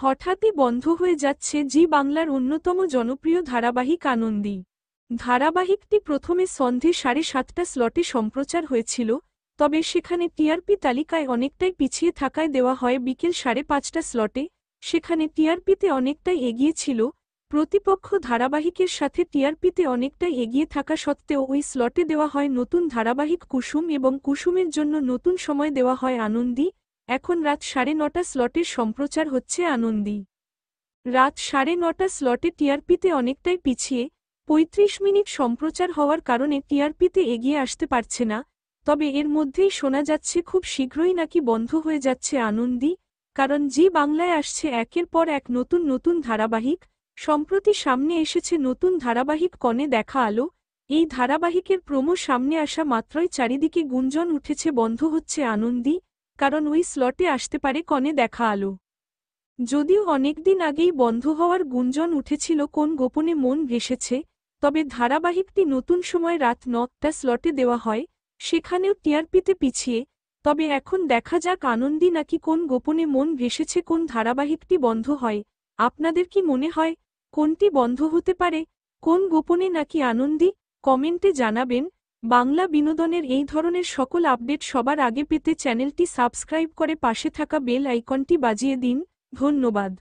হঠাৎই বন্ধ হয়ে যাচ্ছে জি বাংলার অন্যতম জনপ্রিয় ধারাবাহিক আনন্দী। ধারাবাহিকটি প্রথমে সন্ধে 7:30টা স্লটে সম্প্রচার হয়েছিল, তবে সেখানে টিআরপি তালিকায় অনেকটাই পিছিয়ে থাকায় দেওয়া হয় বিকেল 5:30টা স্লটে। সেখানে টিআরপিতে অনেকটাই এগিয়ে ছিল। প্রতিপক্ষ ধারাবাহিকের সাথে টিআরপিতে অনেকটাই এগিয়ে থাকা সত্ত্বেও ওই স্লটে দেওয়া হয় নতুন ধারাবাহিক কুসুম এবং কুসুমের জন্য নতুন সময় দেওয়া হয় আনন্দী। এখন রাত 9:30টা স্লটের সম্প্রচার হচ্ছে আনন্দী। রাত 9:30টা স্লটে টিআরপিতে অনেকটাই পিছিয়ে 35 মিনিট সম্প্রচার হওয়ার কারণে টিআরপিতে এগিয়ে আসতে পারছে না। তবে এর মধ্যেই শোনা যাচ্ছে খুব শীঘ্রই নাকি বন্ধ হয়ে যাচ্ছে আনন্দী, কারণ জি বাংলায় আসছে একের পর এক নতুন নতুন ধারাবাহিক। সম্প্রতি সামনে এসেছে নতুন ধারাবাহিক কনে দেখা আলো। এই ধারাবাহিকের প্রোমো সামনে আসা মাত্রই চারিদিকে গুঞ্জন উঠেছে বন্ধ হচ্ছে আনন্দী, কারণ ওই স্লটে আসতে পারে কনে দেখা আলো। যদিও অনেকদিন আগেই বন্ধ হওয়ার গুঞ্জন উঠেছিল কোন গোপনে মন ভেসেছে, তবে ধারাবাহিকটি নতুন সময় রাত 9টা স্লটে দেওয়া হয়, সেখানেও টিআরপিতে পিছিয়ে। তবে এখন দেখা যাক আনন্দী নাকি কোন গোপনে মন ভেসেছে কোন ধারাবাহিকটি বন্ধ হয়। আপনাদের কি মনে হয় কোনটি বন্ধ হতে পারে, কোন গোপনে নাকি আনন্দী? কমেন্টে জানাবেন। বাংলা বিনোদনের এই ধরনের সকল আপডেট সবার আগে পেতে চ্যানেলটি সাবস্ক্রাইব করে পাশে থাকা বেল আইকনটি বাজিয়ে দিন। ধন্যবাদ।